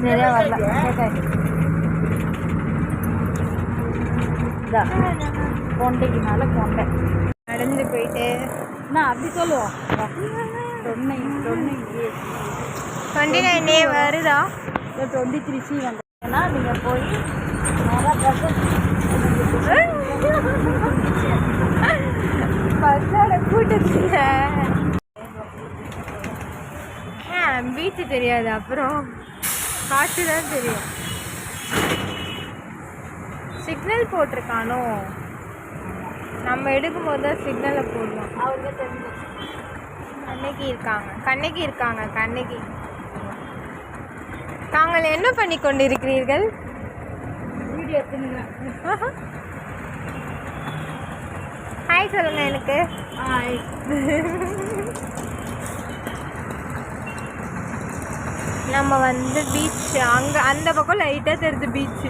சரியா வரல. கொண்டைக்கு மேலே கொண்டை நடந்து போயிட்டு நான் அப்படி சொல்லுவோம். வருதா 23C வந்தேன்னா நீங்கள் போய் பஸ்ஸோட கூட்டத்தில் பீச்சு தெரியாது, அப்புறம் காற்று தான் தெரியும். சிக்னல் போட்டிருக்கானோ, நம்ம எடுக்கும்போது தான் சிக்னலை போடணும். அவங்க தெரிஞ்சு கண்ணகி இருக்காங்க. தாங்கள் என்ன பண்ணி கொண்டிருக்கிறீர்கள்? வீடியோ எடுத்துங்க. ஹாய் சொல்லுங்க எனக்கு. ஹாய். நம்ம வந்து பீச் அங்கே அந்த பக்கம் லைட்டாக தெரியுது பீச்சு.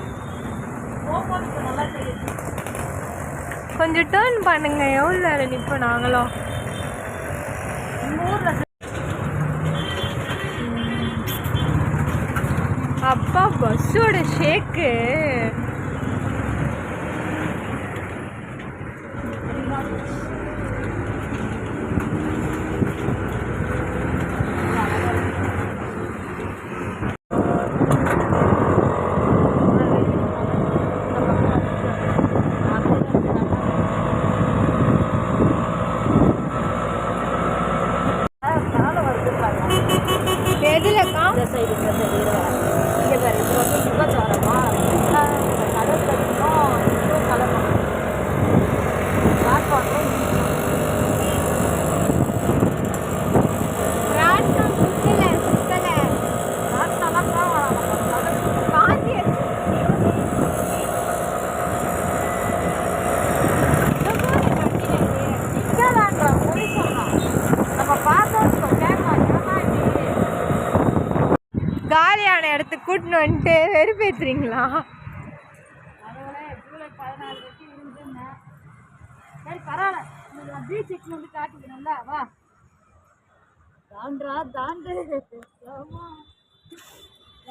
நல்லா தெரியுது. கொஞ்சம் டேர்ன் பண்ணுங்க. எவ்வளோ நேரம் நிற்போம் நாங்களும்? ஊரில் அப்பா பஸ்ஸோட ஷேக்கு. எதுலக்கா? இந்த சைடு இங்கே பாரு, இது வந்து முகச்சாரமா கடல் தண்ணியும் இன்னும் கலக்கும். காலியான இடத்துக்கு கூட்டின்னு வந்துட்டு வெறுப்பேற்றுறீங்களா? ஜூலை 14 வரைக்கும் இருந்துருந்தேன். சரி பரவாயில்ல, உங்களுக்கு பீச்சுக்கு வந்து காட்டிக்கணும்ல. வா தாண்டு.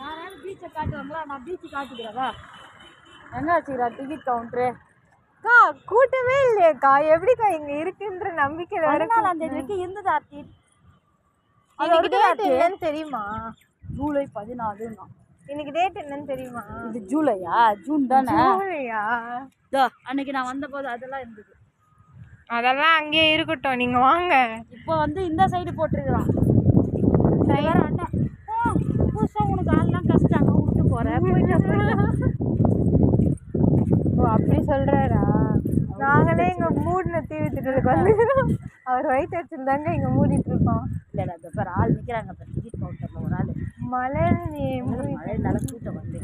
யாராவது பீச்சை காட்டுவாங்களா? நான் பீச்சு காட்டிக்கிறேன். வா. எங்கே வச்சுக்கிறா டிக்கெட் கவுண்ட்ரு? அக்கா கூட்டமே இல்லையேக்கா. எப்படிக்கா இங்கே இருக்குன்ற நம்பிக்கை 14ஆம் தேதி வரைக்கும் இருந்தது. ஆர்த்தி என்னன்னு தெரியுமா? ஜூலை 14. இன்னைக்கு டேட் என்னன்னு தெரியுமா? இது ஜூலையா? ஜூன் தானே? ஜூலையா? அன்னைக்கு நான் வந்த போது அதெல்லாம் இருந்தது. அதெல்லாம் அங்கேயே இருக்கட்டும், நீங்க வாங்க. இப்போ வந்து இந்த சைடு போட்டிருக்கிறான். அண்ணன் புதுசாக உனக்கு ஆள்லாம் கஷ்டம் விட்டு போகிறேன். ஓ அப்படி சொல்கிறாரா? நாங்களே இங்கே மூடின தீவித்துட்டு வந்து அவர் வயிற்று வச்சுருந்தாங்க இங்கே மூடிட்டு இருக்கோம். இல்லை அந்த பேர் ஆள் நிற்கிறாங்க. டிக்கெட் கவுண்டரில் ஒரு ஆள் மழை நல்லா கூட்டம் வந்து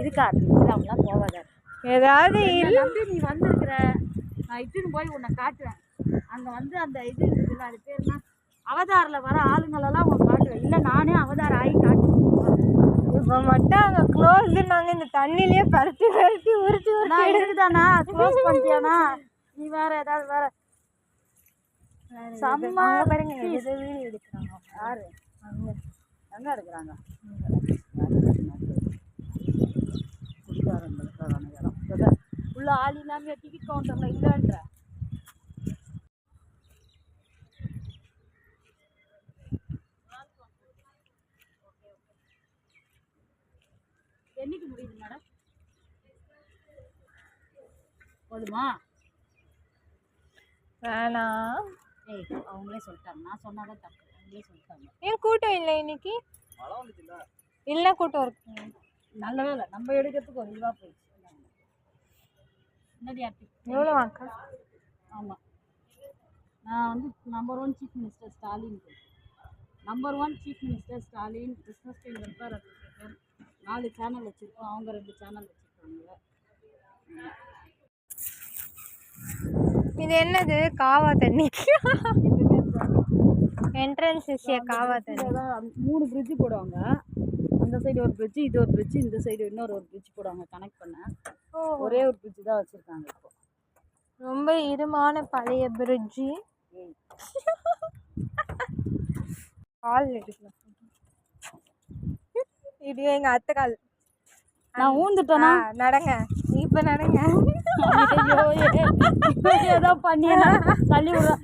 இருக்கா. அவங்களாம் போவாத ஏதாவது நம்பி நீ வந்திருக்கிற. நான் இட்டுன்னு போய் உன்னை காட்டுவேன். அங்கே வந்து அந்த இது இருக்குல்ல, அது பேர்னா அவதாரில் வர ஆளுங்களெல்லாம் உன்னை காட்டுவேன். இல்லை நானே அவதாரம் ஆகி காட்டுவேன். இப்போ மட்டும் அங்கே க்ளோஸ்னாங்க. இந்த தண்ணியிலேயே பரட்டி உருட்டி இருக்குதானா? க்ளோஸ் பண்ணிட்டியானா? நீ வேற ஏதாவது வேற செம்ம பாருங்க. எதை வீடு எடுக்கிறாங்க யாரு? அங்கே எங்கே எடுக்கிறாங்க? குடிக்காரங்களுக்கான இடம் உள்ள ஆள் இல்லாமல் டிக்கெட் கவுண்டரில் இல்லைன்ற. என்னைக்கு முடியுது மேடம்? போதுமா? வேணாம். ஏய் அவங்களே சொல்லிட்டாங்க. நான் சொன்னாதான் தப்பு. அவங்களே சொல்லிட்டாங்க. ஏன் கூட்டம் இல்லை இன்னைக்கு? இல்லை கூட்டம் இருக்கு. நல்ல வேலை நம்ம எடுக்கிறதுக்கு ஒரு இதுவாக போயிடுச்சு. என்னடி ஆர்த்தி எவ்வளோ அக்கா? ஆமாம் நான் வந்து number 1 chief minister Stalin. Number 1 chief minister Stalin business time welfare advocate 4 channel வச்சுருக்கோம். அவங்க 2 சேனல் வச்சுருக்காங்க. இது என்னது? காவா தண்ணி. என்ட்ரன்ஸ் காவா தண்ணி. 3 பிரிட்ஜு போடுவாங்க. அந்த சைடு ஒரு பிரிட்ஜு, இது ஒரு பிரிட்ஜு, இந்த சைடு இன்னொரு பிரிட்ஜ் போடுவாங்க. கனெக்ட் பண்ண ஒரே ஒரு பிரிட்ஜு தான் வச்சுருக்காங்க. இப்போ ரொம்ப இருமான பழைய பிரிட்ஜு. கால் எடுக்கலாம். இது எங்க அத்தை கால். நான் ஊந்துட்டேனா? நடங்க இப்ப நடங்க. ஏதோ பண்ணி தள்ளி விடுறா.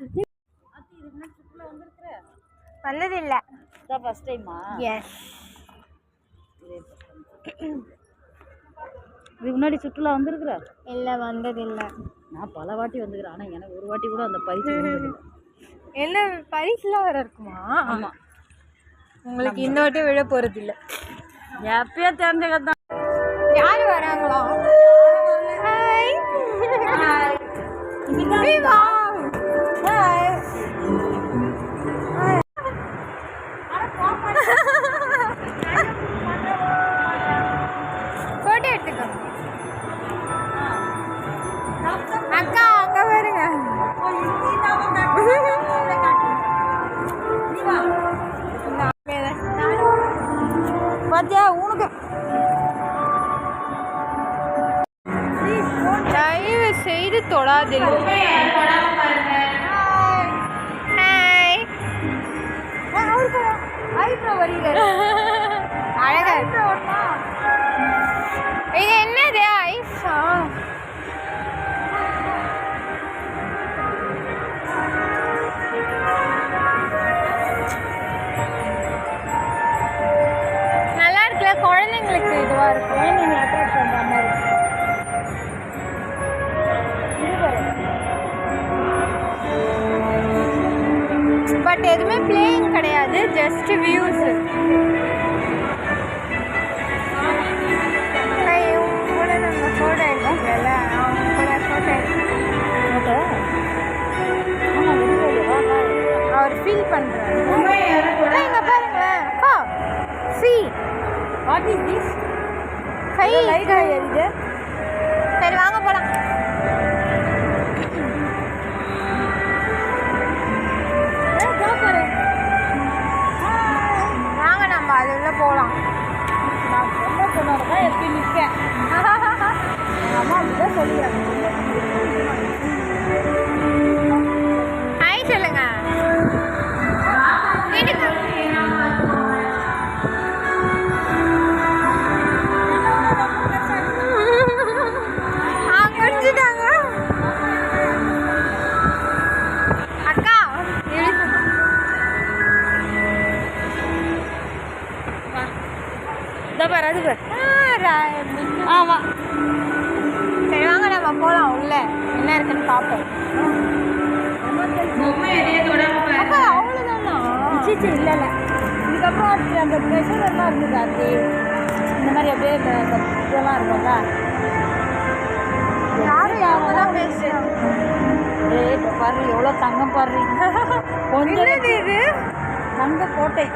வந்தது இல்ல. இதான் ஃபர்ஸ்ட் டைமா? எஸ். இதுக்கு முன்னாடி சுற்றுலா வந்திருக்கிற? இல்ல வந்தது இல்ல. நான் பல வாட்டி வந்துக்கிறேன். ஆனால் எனக்கு ஒரு வாட்டி கூட அந்த பரிசு என்ன பரிசுலாம் வர இருக்குமா? ஆமாம். உங்களுக்கு இந்த வாட்டி விழ போறது இல்லை. எப்பயோ தெரிஞ்சதான். யாரு வராங்களா? போட்டோ எடுத்துக்கோ. அக்கா அக்கா பாருங்க. பாத்தியா உனக்கு தயவு செய்து தொடாதீர்கள். அழகா இது என்னது ஐஸா? நல்லா இருக்குல்ல, குழந்தைங்களுக்கு இதுவா இருக்கும். குழந்தைங்க அட்ராக்ட் பண்ற மாதிரி. பட் எதுவுமே பிளேயிங் கிடையாது, ஜஸ்ட் வியூஸ். கூட நம்ம ஃபோட்டோ எடுக்கல, அவங்க கூட ஃபோட்டோ அவர் ஃபீல் பண்ணுறாரு. இங்கே பாருங்களேன். அப்பா சி வாட் இஸ் திஸ்? கை லைட்டாக எரியுது. சரி வாங்க போகலாம். வாங்க நம்ம அது உள்ள போகலாம். நான் ரொம்ப சொன்னதான் எப்படி நிற்கேன். அம்மா அப்படிதான் சொல்லிடுறாங்க. ஹாய் சொல்லுங்க. வீட்டுக்கு குடிச்சிட்டாங்க. அக்கா அது பார். ஆமாம். சரி வாங்க நம்ம போகலாம். உள்ள என்ன இருக்குன்னு பார்ப்போம். அக்கா அவ்வளோதானா? சீச்சி இல்லை இல்லை. இதுக்கப்புறம் அந்த ப்ரெஷர் எல்லாம் இருக்குது. அது இந்த மாதிரி அப்படியே இந்த இதெல்லாம் இருக்கும்ல. யாரும் யாரெல்லாம் பேசுகிறாங்க? ஏய் இப்போ பாரு எவ்வளோ தங்கம் பாரு. கொஞ்சம் இது தங்க கோட்டை.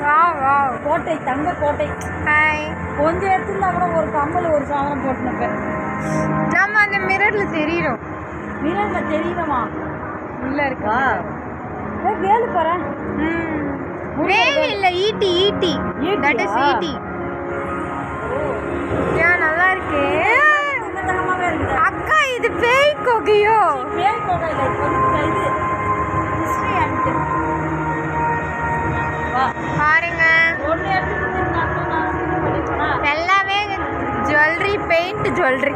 வா வா கோட்டை, தங்க கோட்டை. ஹாய். கொஞ்சம் எடுத்துருந்தா கூட ஒரு கம்மல் ஒரு சாதனம் போட்டுனப்பேன். நம்ம அந்த மிரரில் தெரியிறோம். மிரரில் தெரியணுமா? உள்ள இருக்கா? வேலு போகிறேன். வேலு இல்லை, ஈட்டி. ஈட்டி தட் இஸ் ஈட்டி. ஏன் நல்லா இருக்கு. அக்கா இது பேய் கொகையோ? பேய் கொகை இல்லை, கொஞ்சம் இது ஹிஸ்ட்ரி ஆக்ட். பாருங்க எல்லாமே jewellery, paint jewellery.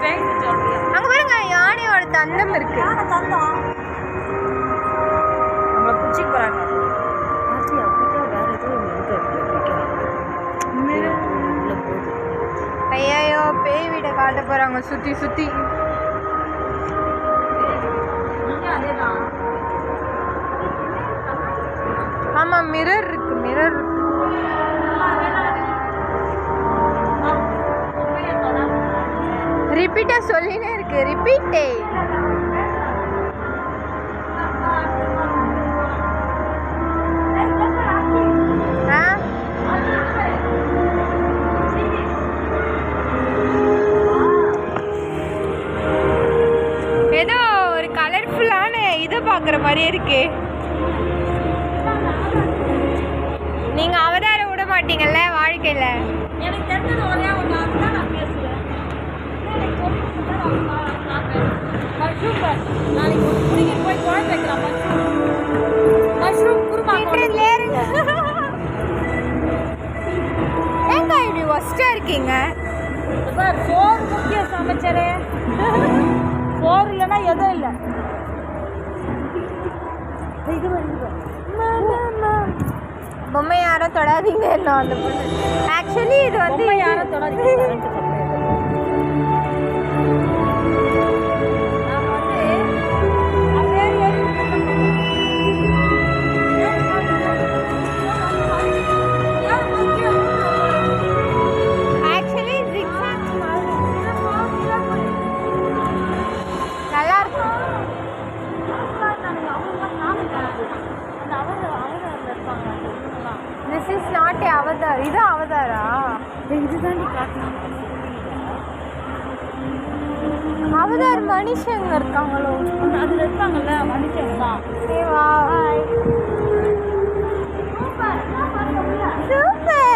Paint jewellery. அங்கே பாருங்க யானையோட தந்தம் இருக்கு. தந்தம் நம்மளை பிடிச்சி போகிறாங்க. ஐயோ பேய் வீடை காட்ட போறாங்க சுத்தி சுத்தி. ஆமா மிரர் இருக்கு, மிரர் இருக்கு. ரிப்பீட்டா சொல்லினே இருக்கு. ரிப்பீட்டே. ஏதோ ஒரு கலர்ஃபுல்லான இது பார்க்குற மாதிரியே இருக்கு. நீங்க அவதாரம் விட மாட்டீங்கல்ல வாழ்க்கையில. எனக்கு தெரிஞ்சது ஒரே ஒன்று, அதுதான் நான் பேசுவேன். மஷ்ரூம் நாளைக்கு பிடிக்கிட்டு போய் குழம்பு வைக்கலாம். மஷ்ரூம் குருமா இருக்கீங்க? சார் சோறு முக்கியம் சமைச்சரே. சோறு இல்லைன்னா எதுவும் இல்லை. இது பொம்மை யாரும் தொடாதீங்க. அந்த பொண்ணு ஆக்சுவலி இது வந்து யாரும் தொடாதீங்க. This is not a avatar. இது அவதாரா? இதுதான் நீ காட்டணும். அவதார் மனுஷங்க இருக்காங்களோ? அதுல இருக்காங்கல்ல மனுஷங்க தான். ஏவா சூப்பர்.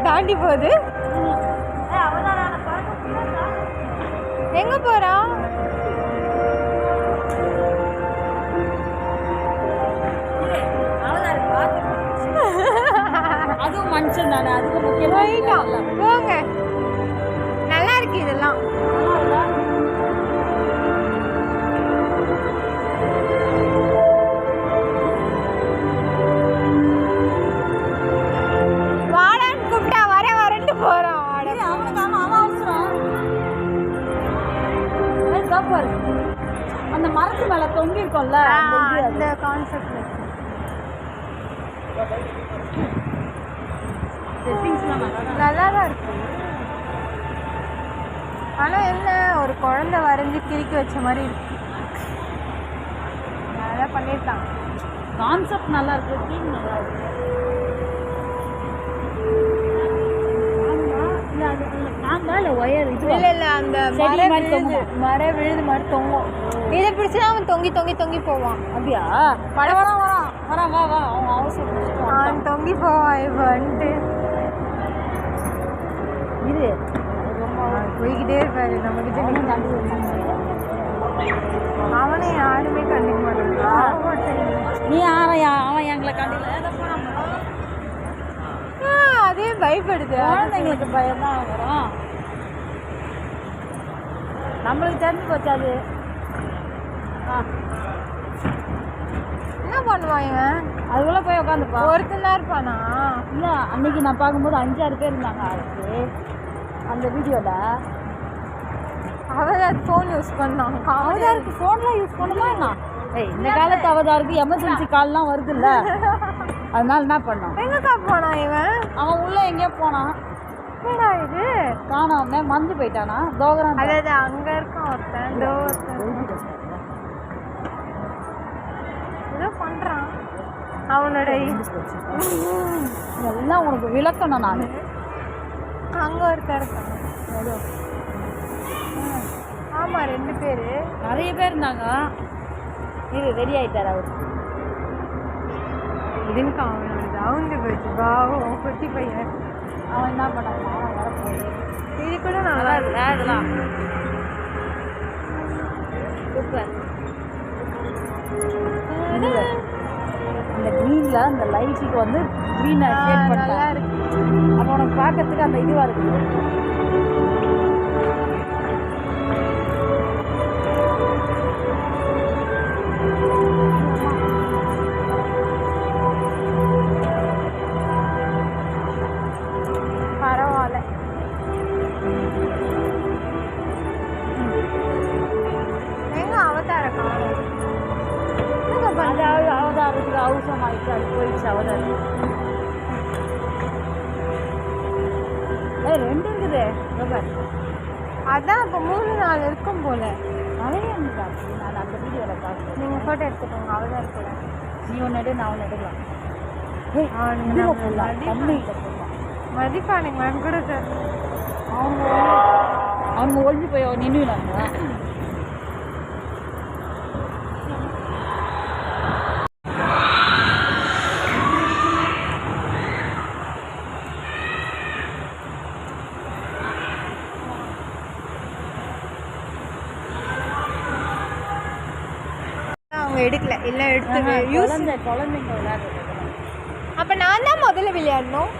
தாண்டி போகுது. எங்க போறா? அதுவும் மனுஷன் தானே, அதுக்கு முக்கியமா போங்க. நல்லா இருக்கு இதெல்லாம். அந்த மரத்து மேல தொங்கி இருக்கும்ல, அந்த கான்செப்ட் நல்லா தான் இருக்கு. ஆனா என்ன ஒரு குழந்தை வரைஞ்சி கிறுக்கி வச்ச மாதிரி இருக்கு. நல்லா பண்ணிருக்காங்க. கான்செப்ட் நல்லா இருக்கு, தீம் நல்லா இருக்கு. ஒயர் இது இல்ல அந்த மரம் விழுது மாதிரி தொங்கும். இதை பிடிச்சா அவன் தொங்கி தொங்கி தொங்கி போவான். அப்படியா? வரேன் வா வா. அவன் அவசரம் அவன் தொங்கி போவான். இப்போ வந்துட்டு இது போய்கிட்டே இருப்பாரு. நம்ம கிட்ட அவனை யாருமே கண்டிக்க மாட்டாங்க. நீ யாரையா? அவன் எங்களை கண்டிக்கல. அதே பயப்படுது. குழந்தைங்களுக்கு பயம் தான் வரும். நம்மளுக்கு தெரிஞ்சு போச்சு அது. என்ன பண்ணுவாங்க? அதுக்குள்ள போய் உட்காந்துப்பா. ஒருத்தன் தான் இருப்பானா? இல்லை, அன்னைக்கு நான் பார்க்கும்போது 5-6 பேர் இருந்தாங்க. அதுக்கு அந்த வீடியோவில் அவதார் ஃபோன் யூஸ் பண்ணான். அவதாருக்கு ஃபோன்லாம் யூஸ் பண்ணுமா என்ன? இந்த காலத்து அவதாருக்கு எமர்ஜென்சி கால்லாம் வருது இல்லை, அதனால என்ன பண்ணான்? எங்கக்கா போனான் இவன்? அவன் உள்ள எங்கேயோ போனான். என்னடா இது காணாம மறந்து போயிட்டானா? தோகரான். அதாவது அங்க இருக்கான் ஒருத்தன். ஏதோ பண்றான் அவனோட. இதெல்லாம் உனக்கு விளக்கணும் நான். அங்க ஒருத்தர் இருக்கான். ஆமா 2 பேரு. நிறைய பேர் இருந்தாங்க. இது ரெடி ஆயிட்டார் அவர். இதுக்கு அவனோட அவுந்து போச்சு. பாவம் குட்டி பையன். அவன் என்ன பண்ணான்? வரப்போகுது. இது கூட நல்லா இருக்குல்ல இதெல்லாம். சூப்பர். அந்த க்ரீனில் அந்த லைட்டுக்கு வந்து க்ரீனை ஷேட் பண்ணா இருக்கு. அப்போ உனக்கு பார்க்கறதுக்கு அந்த இதுவாக இருக்குது. பரவாயில்ல. எங்க அவதார காணும்? அவதாரத்துக்கு அது அவசரம் ஆயிடுச்சு அது போயிடுச்சு அவ்வளோ. ரெண்டு இருக்குது ரப்பர். அதான் இப்போ 3-4 இருக்கும் போல. நிறைய இருந்துச்சு. நான் அந்த வீடியோவில் பார்த்தேன். நீங்கள் ஃபோட்டோ எடுத்துக்கோங்க. அவதான் இருக்கல. நீ ஒன்று எடு, நான் ஒன்று எடுக்கலாம். மதிப்பா எனக்கு மேம் கூட அவங்க ஒழிஞ்சு போய் நின்றுனாங்க. அவங்க எடுக்கல. எல்லாம் எடுத்து குழந்தைங்க விளையாடுறது. அப்போ நான் தான் முதல்ல விளையாடணும்.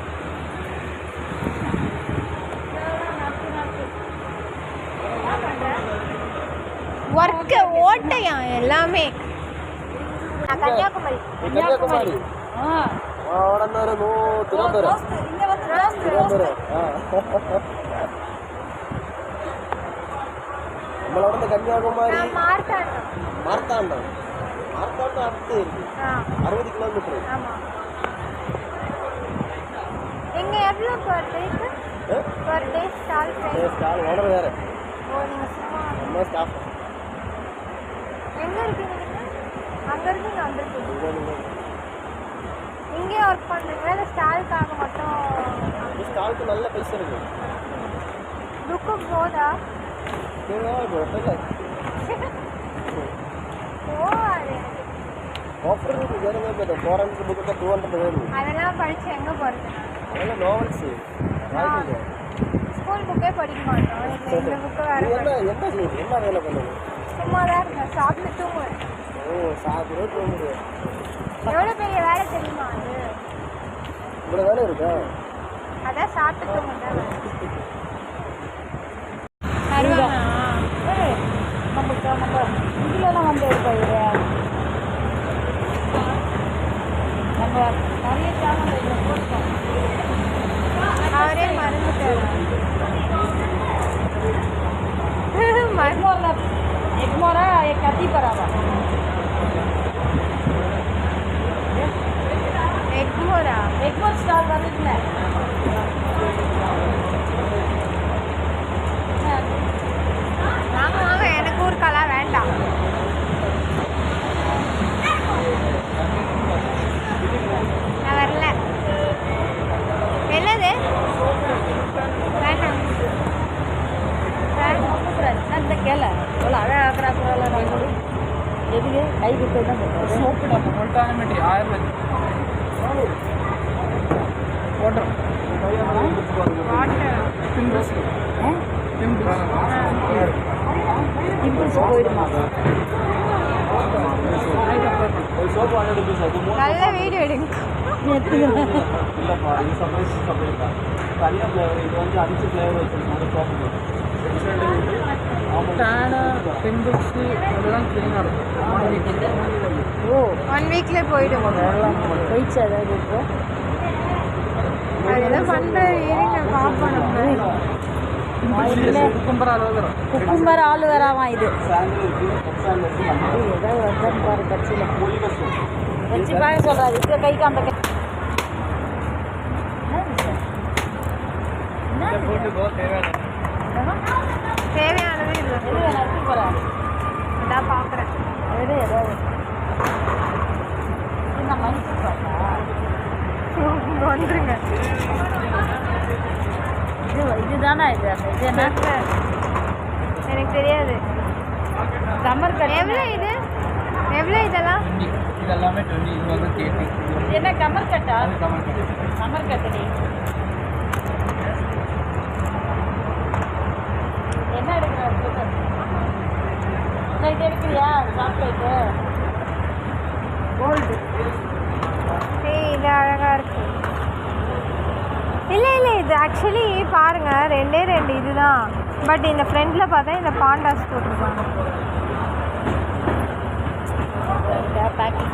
ஒர்க்கு ஓட்டையா எல்லாமே. நான் கன்னியாகுமரி. கன்னியாகுமரி. நம்மளோட கன்னியாகுமரி மார்த்தாண்டம் அடுத்து இருக்கு. 60 கிலோமீட்டர். ஆமா. எங்க எவ்வளோ பர் டேக்கு? Per day stall price. Stall owner வேற. ஓ நீங்க சும்மா நம்ம ஸ்டாஃப். எங்க இருக்கீங்க நீங்க? அங்க இருக்கீங்க, அங்க இருக்கீங்க. இங்கே ஒர்க் பண்றீங்களா இல்ல ஸ்டாலுக்காக மட்டும்? ஸ்டாலுக்கு நல்ல பைசா இருக்கு. லுக்கு போதா? ஆஃபர் இருக்கு. வேறங்க போதா 400 புக்கு 200 வேணும். அதெல்லாம் படிச்சு எங்க போறது? அதெல்லாம் நாவல்ஸ் வாங்கிங்க. ஸ்கூல் புக்கே படிக்க மாட்டோம். இந்த புக்கு வேற. என்ன வேலை பண்ணுங்க? சும்மா தான் இருக்கேன். சாப்பிட்டு தூங்குவேன். ஓ சாப்பிட்டு தூங்குவேன். எவ்வளோ பெரிய வேலை தெரியுமா அது? இவ்வளோ வேலை இருக்கா? அதான் சாப்பிட்டு தூங்குறேன். நம்ம இதுலலாம் வந்து இருப்பாரு. நம்ம நிறைய சேனல் இதில் போட்டோம். அவரே மறந்துட்டாரு. எக்மோரா கத்தி பராவா எக்மோர் ஸ்டால் வந்துச்சுல. வாங்க எனக்கு ஊருக்கெல்லாம் வேண்டாம். நான் வரல. என்னது வேண்டாம். இந்த கேள எவ்வளோ அழகாக்குறாங்க. எதுக்கு கை விட்டு தான் சோப்பு நம்ம மொல்டானமெட்ரி 1000 வாட்டர் பிம்பிள்ஸ் பிம்பிள்ஸ் போயிடுமா? நல்ல வீடியோ எடுங்க. இல்லைப்பா இது சர்ப்ரைஸ் தனியாக ஃப்ளேவர். இது வந்து 5 ஃப்ளேவர் வச்சுருக்கோம். சோப்பு டேனு பிம்பிள்ஸ் அதெல்லாம் க்ளீனாக இருக்கும். ஓ 1 வீக்ல போயிடும். போயிடுச்சு. அதாவது இப்போ அது ஏதோ பண்ணுற இருங்க பார்ப்போம். நம்ம குக்கும்பர் அலோவேரா குக்கும்பர் ஆலுவேராவா இது? சாண்டில் இருக்குது, எக்ஸாண்டில் இருக்குது. ஏதாவது வந்தான்னு பாரு கட்சியில் வச்சு பார்க்க சொல்கிறாரு. இப்போ கைக்கு அந்த கை தேவையானது இல்லை. இதான் பார்க்குறேன். ஏதாவது நான் மனுஷன் வந்துருங்க. இதுதானா இது? இது என்ன? எனக்கு தெரியாது. கமர் கட் எவ்வளோ இது? எவ்வளோ இதெல்லாம்? இதெல்லாமே 20. இது வந்து 30. இது என்ன கமர் கட்டா? கமெண்ட் கமர் கட்டடி என்ன எடுக்கிற? இது எடுக்கிறியா? Chocolate gold. இது அழகாக இருக்கு. இல்லை இது ஆக்சுவலி பாருங்க 2 இதுதான். பட் இந்த ஃப்ரண்ட்ல பார்த்தா இந்த பாண்டாஸ் போட்டிருப்பாங்க. பேக்கிங்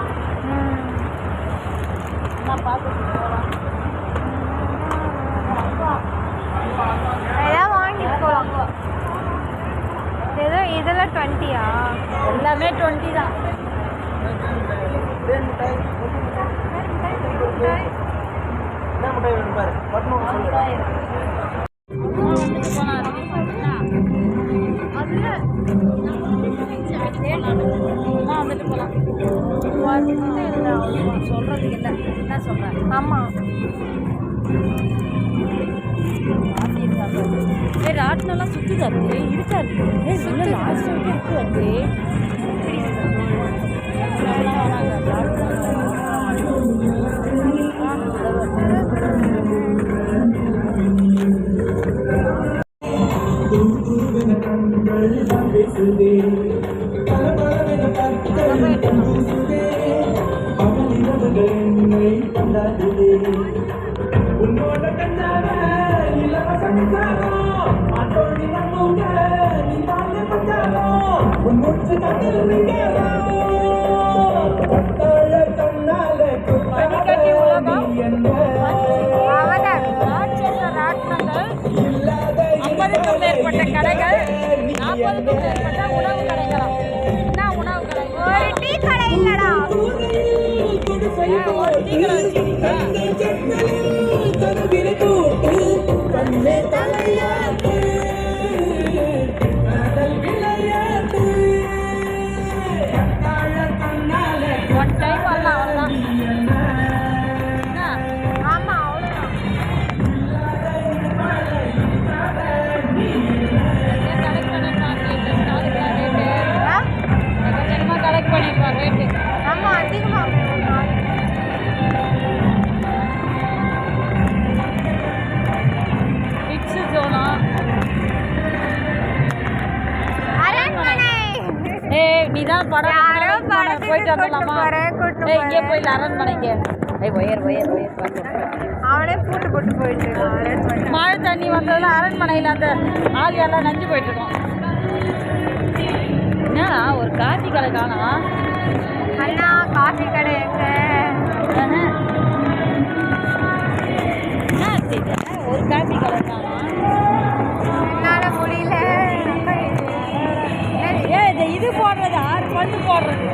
நான் பார்த்துட்டு ஏதாவது வாங்கிட்டு போகலாம். ஏதோ இதெல்லாம் 20யா? எல்லாமே 20 தான். தேன் மிட்டாய் என்ன மிட்டாய் வேணும் பாரு பட்டணும் சொல்லு வந்துட்டு போகலாம் சொல்கிறதுக்கு இல்லை என்ன சொல்கிறேன் ஆமாம் ராட்டினெல்லாம் சுற்றுது அப்படி இருக்காது லாஸ்ட் வரைக்கும் இருக்கு மேற்பட்ட கடைகள் 40க்கும் மேற்பட்ட உணவு கடைகள் என்ன உணவு கடை ஒரு டீ கடை இல்லடா ஒரு டீ கடை வச்சிருக்கீங்க ஒன் டைம் வரலாம் அவ்வளோதான் ஆமா அவ்வளோதான் கலெக்ட் பண்ணிருப்பார் ரேட்டு ஆமா அதிகமாக பிக்ஸு ஜோனா அரண்மனை நீ தான் படம் யாரோ படத்துக்கு போயிட்டு கூட்டு வந்துடலாமா போறேன், கூட்டு இங்கே போறேன். போயிடல அரண்மனைக்கு ஒயர் அவனே பூட்டு போட்டு போயிட்டு இருக்கான் அரண்மனை மழை தண்ணி வந்ததுல அரண்மனையில் அந்த ஆள் எல்லாம் நஞ்சு போயிட்டு இருக்கோம் என்னடா ஒரு காஃபி கடை காணோம் அண்ணா காஃபி கடை எங்க என்ன செய்த ஒரு காஃபி கடை காணோம் என்னால முடியல இது போடுறது 6 பல்லு போடுறது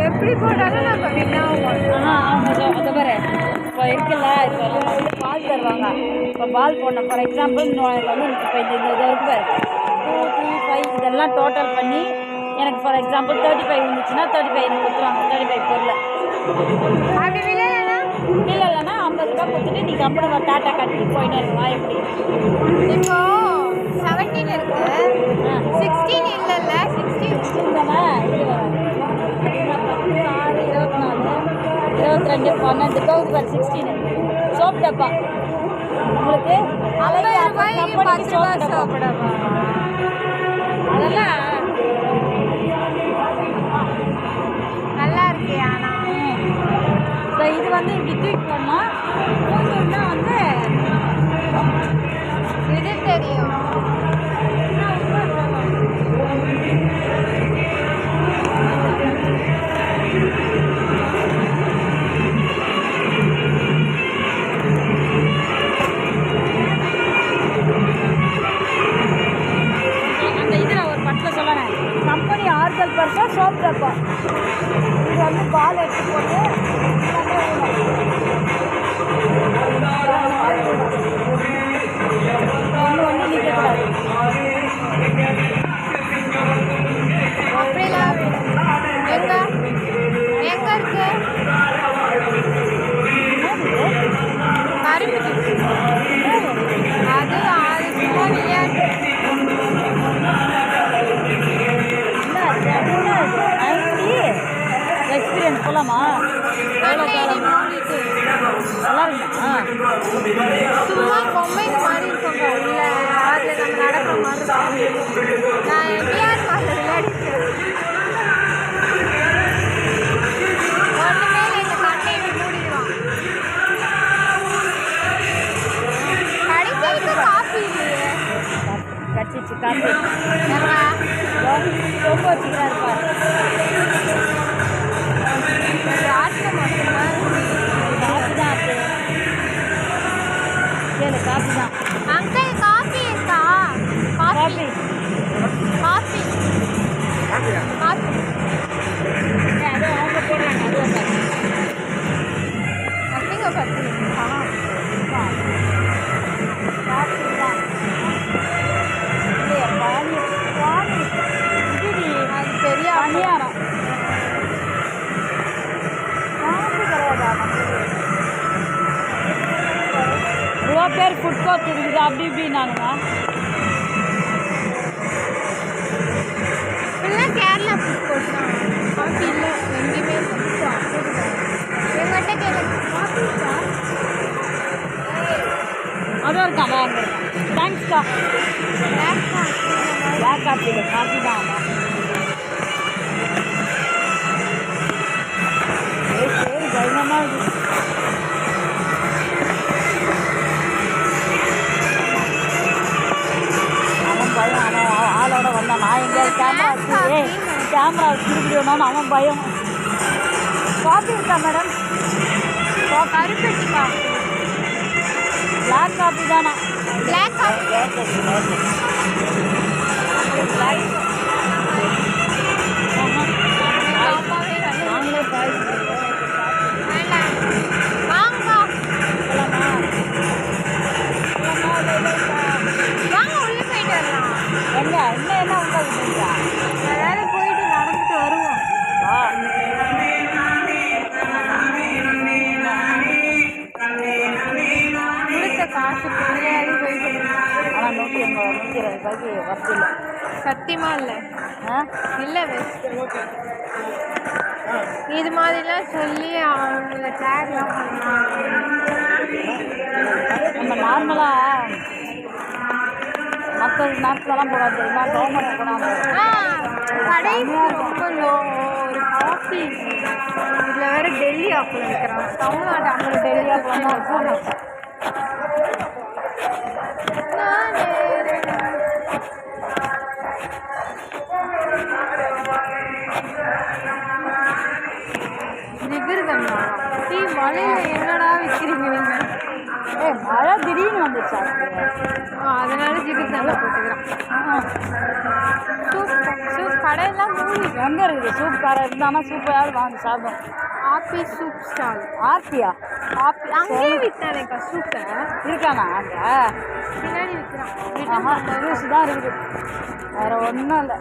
எப்படி போட்டாலும் நம்ம வின்னாவும் அதை பாரு இப்போ இருக்குல்ல இப்போ வந்து பால் தருவாங்க இப்போ பால் போடணும் ஃபார் எக்ஸாம்பிள் வந்து இப்போ இந்த இது இருக்கு பாரு 2 3 5 இதெல்லாம் டோட்டல் பண்ணி எனக்கு ஃபார் எக்ஸாம்பிள் 35 இருந்துச்சுன்னா 35 கொடுத்துருவாங்க 35 பொருள் அப்படி விளையாடனா இல்லைன்னா 50 ரூபாய் கொடுத்துட்டு நீ கம்பெனி டாட்டா கட்டி போயிட்டே இருக்கலாம் எப்படி இப்போ 17 இருக்கு 16 இல்லைல்ல 16 தானே இது வராது 10 6 24 22 12 டோக்கு 16 சோப் டப்பா உங்களுக்கு 50 ரூபாய்க்கு 10 ரூபாய் சோப் சாப்பிடவா அதெல்லாம் நல்லா இருக்கு ஆனா இது வந்து இப்படி ட்வீட் பண்ணால் பூந்தூர்னா வந்து இது தெரியும் அந்த இதில் ஒரு பட்டில் சொல்லணும் கம்பெனி ஆர்கல் பர்ஸா சோப் டப்பா இது வந்து பால் எடுத்து போட்டு ஒன்று நிற்கக்கூடாது அப்படிலாம் எங்க எங்க இருக்கு கரும்பு juice. அது சும்மா விளையாட்டு எக்ஸ்பீரியன்ஸ் போகலாமா கண்ணாடி மூடிட்டு நல்லா இருக்குமா சும்மா பொம்மைங்க மாதிரி இருக்கும் உள்ள அதில் நம்ம நடக்கிற மாதிரி இருக்கும். நான் எப்படியாவது அதில் விளையாடிட்டேன் ஒன்றுமே எங்கள் கண்ணை இப்படி மூடிடுவான் கடைசிக்கு காஃபி இல்லையே கட்சிச்சு காப்பி ஏங்க ரொம்ப வச்சுக்கிறாரு பாரு ராட்டில் மட்டும்தான் காப்பி தான் அது கேளு காப்பி தான் அங்கிள் காஃபி இருக்கா காஃபி காப்பி காஃபி காப்பி அது அவங்க போடுறாங்க அதுவும் அப்படிங்க பத்து அது பெரிய பணியாரம் இவ்வளோ பேர் ஃபுட் கோர்ட் இருக்குது அப்படி இப்படின்னானுங்க. இப்பெல்லாம் கேரளா ஃபுட் கோர்ட் தான். காஃபி இல்லை எங்கேயுமே எங்கிட்ட கேட்க காஃபி அதுவும் இருக்கான் அங்கே தேங்க்ஸ்க்கா. பிளாக் காஃபி இல்லை காஃபி தான். சரி பயங்கரமாக இருக்குது. அவன் பயம் அவன் ஆளோட வந்தான். நான் எங்கேயாவது கேமரா திருப்பிடணும்னு அவன் பயம். காஃபி இருக்கா மேடம்? கருப்பட்டி காஃபி பிளாக் காஃபி தானா? பிளாக் காஃபி அம்மாவே நாங்களே பாய் வேண்டாம் வாங்க வாங்க உள்ளே போயிட்டு வரலாம். எங்க இன்னும் என்ன உட்காந்துருக்கா? அதாவது போயிட்டு நடந்துட்டு வருவோம். கொடுத்த காசு தெரியாது போயிட்டு ஆனால் 180 ரூபாய்க்கு வசதி இல்லை. சத்தியமா இல்லை ஆ இல்லை இது மாதிரிலாம் சொல்லி அவங்க டேக்லாம் பண்ணுவாங்க. நம்ம நார்மலாக மற்ற நாட்களெல்லாம் போடாது தெரியுமா? கவர்மெண்ட் போனாங்க கடைசி ரொம்ப லோ ஒரு காஃபி இதில் வேற டெல்லி ஆப்பிள் விற்கிறாங்க. Tamil Nadu apple Delhi apple jigarthanda tea மழையில் என்னடா விற்கிறீங்க நீங்கள்? மழை திடீர்னு வந்துச்சா? அதனால ஜிகிர்தண்ணா போட்டுக்கிறான். சூப் கடையெல்லாம் மூடி எங்கே இருக்குது? சூப் கடை இருந்தானா சூப்பராக வாங்கி சாப்பிடும். ஆப்பி சூப் ஸ்டால் ஆர்த்தியா? ஆப்பி அங்கேயே விற்றானேக்கா சூப்பை இருக்கானா அங்கே? பின்னாடி விற்கிறான். ஜூஸ் தான் இருக்குது, வேறு ஒன்றும் இல்லை.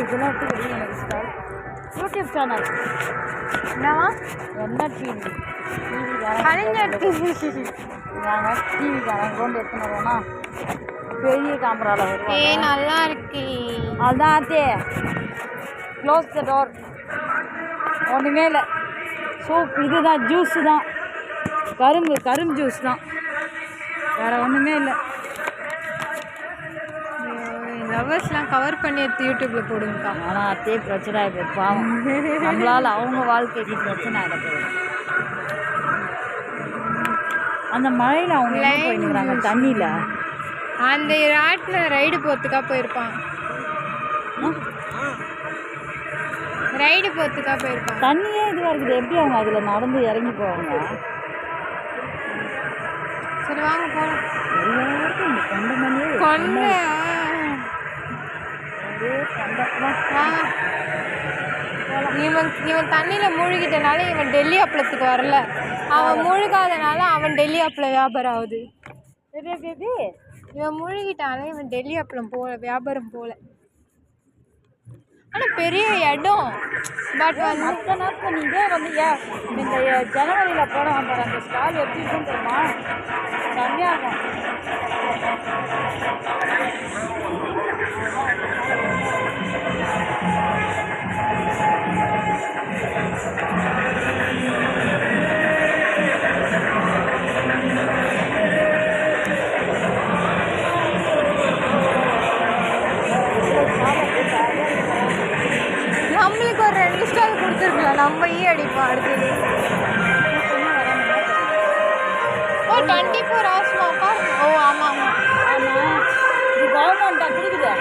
இதெல்லாம் எடுத்து எனக்கு ஸ்டால் யூடியூப் சேனல் என்னவா என்ன டிவி கலைஞர் டிவி நாங்கள் டிவிக்காரன் கொண்டு எடுத்துன்னு வருவோம்னா பெரிய கேமராவில் வருவோம். நல்லா இருக்கு. அதுதான் ஆத்தே க்ளோஸ் த டோர். ஒன்றுமே இல்லை. சூப் இதுதான், ஜூஸு தான், கரும்பு ஜூஸ் தான், வேறு ஒன்றுமே இல்லை. லவர்ஸ்லாம் கவர் பண்ணி எடுத்து யூடியூப்பில் போடுங்கக்கா. ஆனால் அத்தே பிரச்சனை ஆகிடுது பாவம். நம்மளால் அவங்க வாழ்க்கைக்கு பிரச்சனை ஆகிட போகுது. அந்த மழையில் அவங்க எங்கே போயிடுறாங்க? தண்ணியில் அந்த ராட்டில் ரைடு போகிறதுக்கா போயிருப்பான். ரைடு போகிறதுக்கா போயிருப்பான். தண்ணியே இதுவாக இருக்குது, எப்படி அவங்க அதில் நடந்து இறங்கி போவாங்க? சரி வாங்க போகலாம். எல்லாருக்கும் இந்த கொண்ட மணியே கொண்டு வாங்க. இவன் தண்ணியில் மூழ்கிட்டனால இவன் டெல்லி அப்பளத்துக்கு வரல. அவன் மூழ்காதனால அவன் டெல்லி அப்பளம் வியாபாரம் ஆகுது. இவன் மூழ்கிட்டால இவன் டெல்லி அப்பளம் போல வியாபாரம் போல. ஆனால் பெரிய இடம். பட் வந்து மற்ற நாட்கள் நீங்கள் வந்து இந்த ஜனவரியில் போட மாட்டார் அந்த ஸ்டால் எப்படி இருக்குன்னு தெரியுமா? செம்மையாக இருக்கும். நம்மளுக்கு ஒரு 2 ஸ்டால் கொடுத்துருக்கலாம். நம்ம அடிப்போம் அடுத்தது. ஓ 24 hours மாப்பா. ஓ ஆமாம் ஆமாம் இது கவர்மெண்ட்டாக கொடுக்குது.